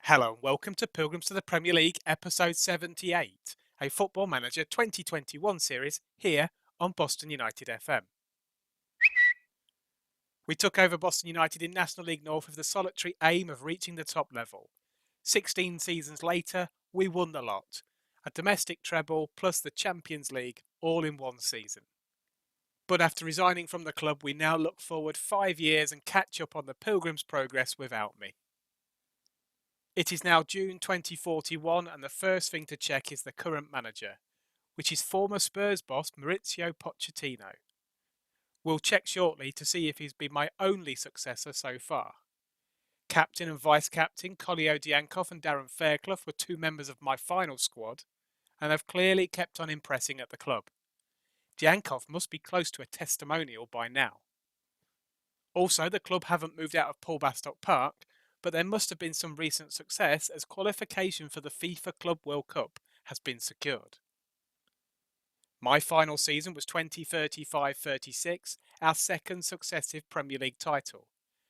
Hello and welcome to Pilgrims to the Premier League, episode 78, a Football Manager 2021 series here on Boston United FM. We took over Boston United in National League North with the solitary aim of reaching the top level. 16 seasons later, we won the lot. A domestic treble plus the Champions League all in one season. But after resigning from the club, we now look forward 5 years and catch up on the Pilgrims' progress without me. It is now June 2041 and the first thing to check is the current manager, which is former Spurs boss Maurizio Pochettino. We'll check shortly to see if he's been my only successor so far. Captain and vice-captain Collio Diankov and Darren Fairclough were two members of my final squad and have clearly kept on impressing at the club. Diankov must be close to a testimonial by now. Also, the club haven't moved out of Paul Bastock Park, but there must have been some recent success as qualification for the FIFA Club World Cup has been secured. My final season was 2035-36, our second successive Premier League title,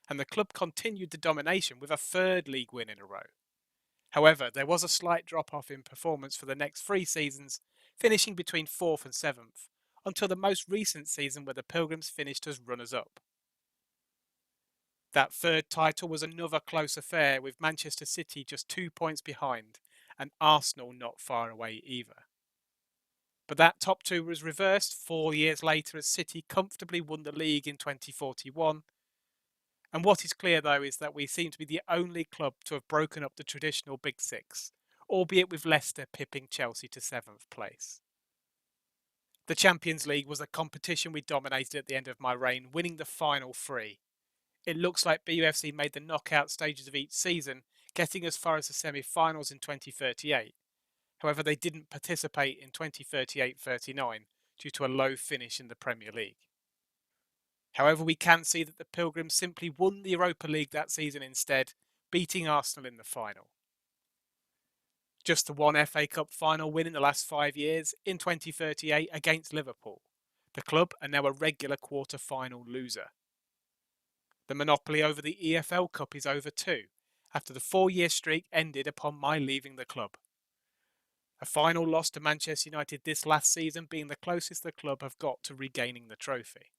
and the club continued the domination with a third league win in a row. However, there was a slight drop-off in performance for the next 3 seasons, finishing between 4th and 7th, until the most recent season where the Pilgrims finished as runners-up. That third title was another close affair, with Manchester City just 2 points behind and Arsenal not far away either. But that top two was reversed 4 years later as City comfortably won the league in 2041. And what is clear though is that we seem to be the only club to have broken up the traditional Big Six, albeit with Leicester pipping Chelsea to 7th place. The Champions League was a competition we dominated at the end of my reign, winning the final 3. It looks like BUFC made the knockout stages of each season, getting as far as the semi-finals in 2038. However, they didn't participate in 2038-39 due to a low finish in the Premier League. However, we can see that the Pilgrims simply won the Europa League that season instead, beating Arsenal in the final. Just the one FA Cup final win in the last 5 years, in 2038 against Liverpool. The club are now a regular quarter-final loser. The monopoly over the EFL Cup is over too, after the 4-year streak ended upon my leaving the club. A final loss to Manchester United this last season being the closest the club have got to regaining the trophy.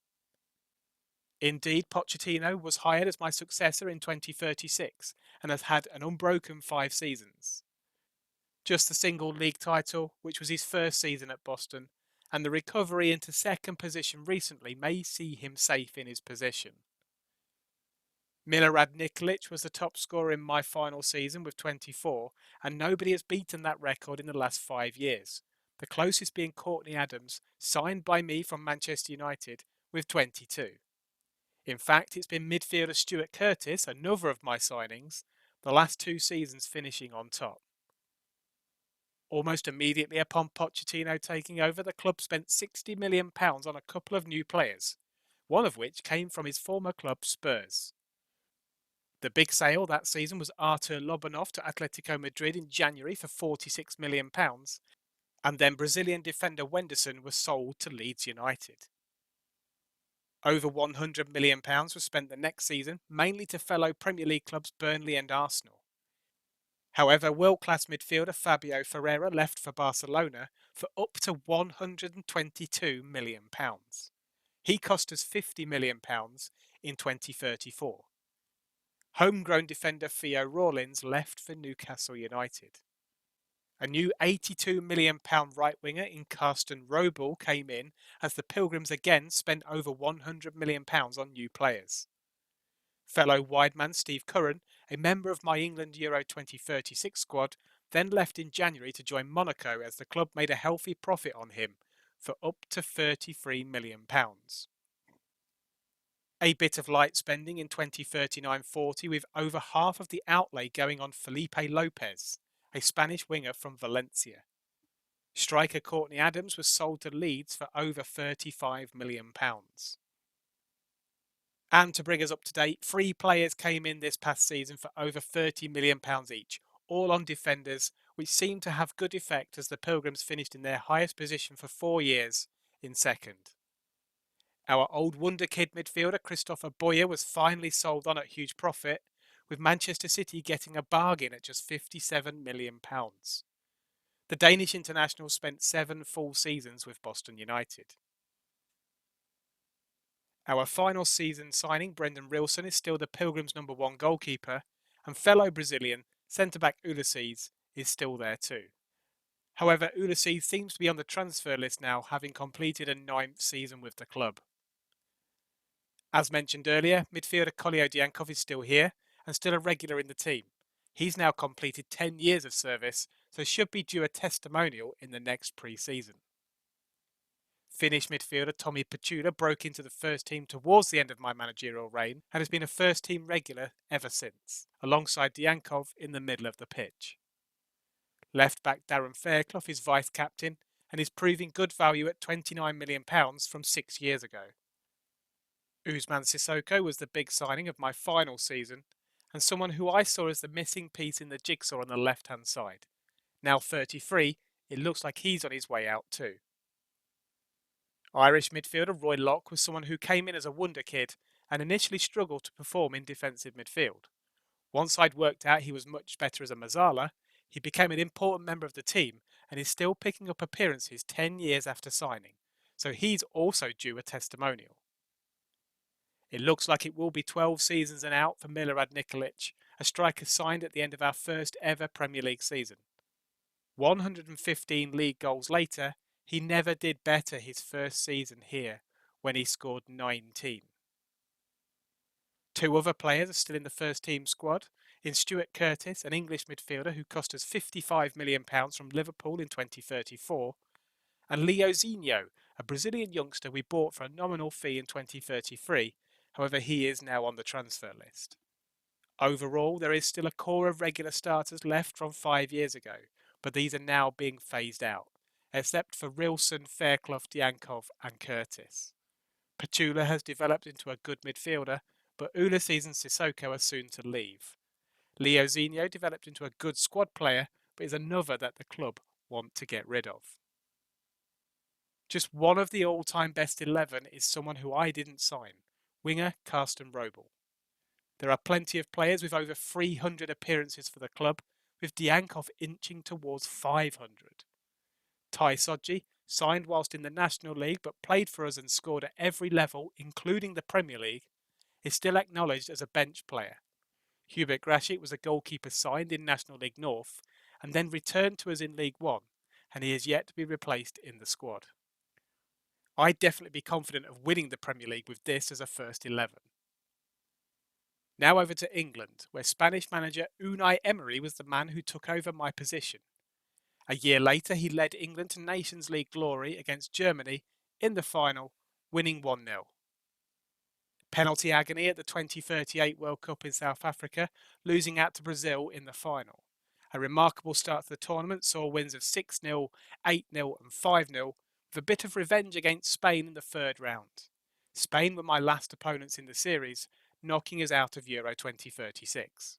Indeed, Pochettino was hired as my successor in 2036 and has had an unbroken 5 seasons. Just the single league title, which was his first season at Boston, and the recovery into second position recently may see him safe in his position. Milorad Nikolic was the top scorer in my final season with 24, and nobody has beaten that record in the last 5 years, the closest being Courtney Adams, signed by me from Manchester United, with 22. In fact, it's been midfielder Stuart Curtis, another of my signings, the last 2 seasons finishing on top. Almost immediately upon Pochettino taking over, the club spent £60 million on a couple of new players, one of which came from his former club Spurs. The big sale that season was Artur Lobanov to Atletico Madrid in January for £46 million, and then Brazilian defender Wenderson was sold to Leeds United. Over £100 million was spent the next season, mainly to fellow Premier League clubs Burnley and Arsenal. However, world-class midfielder Fabio Ferreira left for Barcelona for up to £122 million. He cost us £50 million in 2034. Homegrown defender Theo Rawlins left for Newcastle United. A new £82 million right winger in Carsten Roble came in as the Pilgrims again spent over £100 million on new players. Fellow wideman Steve Curran, a member of my England Euro 2036 squad, then left in January to join Monaco as the club made a healthy profit on him for up to £33 million. A bit of light spending in 2039-40 with over half of the outlay going on Felipe Lopez, a Spanish winger from Valencia. Striker Courtney Adams was sold to Leeds for over £35 million. And to bring us up to date, 3 players came in this past season for over £30 million each, all on defenders, which seemed to have good effect as the Pilgrims finished in their highest position for 4 years, in second. Our old wonder kid midfielder Christopher Boyer was finally sold on at huge profit, with Manchester City getting a bargain at just £57 million. The Danish international spent 7 full seasons with Boston United. Our final season signing, Brendan Rilson, is still the Pilgrims' #1 goalkeeper, and fellow Brazilian centre-back Ulysses is still there too. However, Ulysses seems to be on the transfer list now, having completed a 9th season with the club. As mentioned earlier, midfielder Kolio Diankov is still here and still a regular in the team. He's now completed 10 years of service, so should be due a testimonial in the next pre-season. Finnish midfielder Tommy Petula broke into the first team towards the end of my managerial reign and has been a first team regular ever since, alongside Diankov in the middle of the pitch. Left back Darren Fairclough is vice captain and is proving good value at £29 million from 6 years ago. Usman Sissoko was the big signing of my final season and someone who I saw as the missing piece in the jigsaw on the left hand side. Now 33, it looks like he's on his way out too. Irish midfielder Roy Locke was someone who came in as a wonder kid and initially struggled to perform in defensive midfield. Once I'd worked out he was much better as a Mazzala, he became an important member of the team and is still picking up appearances 10 years after signing, so he's also due a testimonial. It looks like it will be 12 seasons and out for Milorad Nikolic, a striker signed at the end of our first ever Premier League season. 115 league goals later, he never did better his first season here, when he scored 19. 2 other players are still in the first team squad, in Stuart Curtis, an English midfielder who cost us £55 million from Liverpool in 2034, and Leo Zinho, a Brazilian youngster we bought for a nominal fee in 2033, however he is now on the transfer list. Overall, there is still a core of regular starters left from 5 years ago, but these are now being phased out, except for Rilson, Fairclough, Diankov and Curtis. Petula has developed into a good midfielder, but Ulysses and Sissoko are soon to leave. Leo Zinho developed into a good squad player, but is another that the club want to get rid of. Just one of the all-time best 11 is someone who I didn't sign, winger Carsten Roble. There are plenty of players with over 300 appearances for the club, with Diankov inching towards 500. Ty Sodji, signed whilst in the National League but played for us and scored at every level, including the Premier League, is still acknowledged as a bench player. Hubert Grashit was a goalkeeper signed in National League North and then returned to us in League One, and he is yet to be replaced in the squad. I'd definitely be confident of winning the Premier League with this as a first 11. Now over to England, where Spanish manager Unai Emery was the man who took over my position. A year later, he led England to Nations League glory against Germany in the final, winning 1-0. Penalty agony at the 2038 World Cup in South Africa, losing out to Brazil in the final. A remarkable start to the tournament saw wins of 6-0, 8-0 and 5-0, with a bit of revenge against Spain in the third round. Spain were my last opponents in the series, knocking us out of Euro 2036.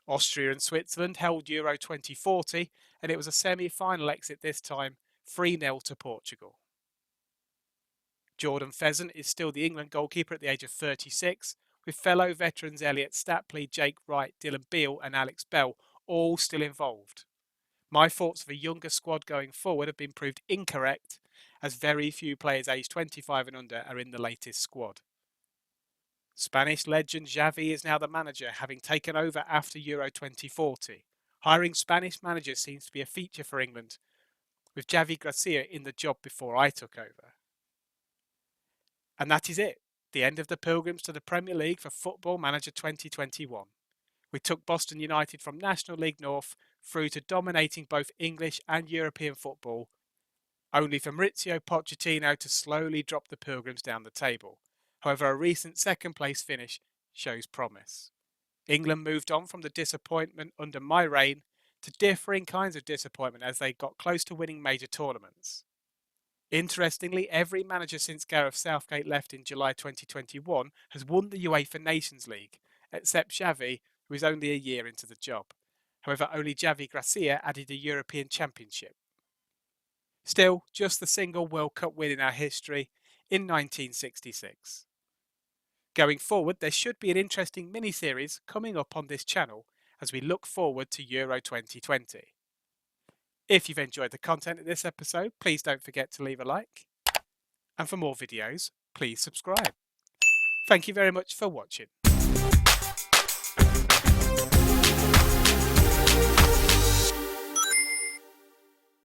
Austria and Switzerland held Euro 2040, and it was a semi-final exit this time, 3-0 to Portugal. Jordan Pheasant is still the England goalkeeper at the age of 36, with fellow veterans Elliot Stapley, Jake Wright, Dylan Beale and Alex Bell all still involved. My thoughts of a younger squad going forward have been proved incorrect, as very few players aged 25 and under are in the latest squad. Spanish legend Xavi is now the manager, having taken over after Euro 2040. Hiring Spanish managers seems to be a feature for England, with Javi Gracia in the job before I took over. And that is it, the end of the Pilgrims to the Premier League for Football Manager 2021. We took Boston United from National League North through to dominating both English and European football, only for Maurizio Pochettino to slowly drop the Pilgrims down the table. However, a recent second place finish shows promise. England moved on from the disappointment under my reign to differing kinds of disappointment as they got close to winning major tournaments. Interestingly, every manager since Gareth Southgate left in July 2021 has won the UEFA Nations League, except Xavi, who is only a year into the job. However, only Javi Gracia added a European Championship. Still, just the single World Cup win in our history in 1966. Going forward, there should be an interesting mini-series coming up on this channel as we look forward to Euro 2020. If you've enjoyed the content of this episode, please don't forget to leave a like. And for more videos, please subscribe. Thank you very much for watching.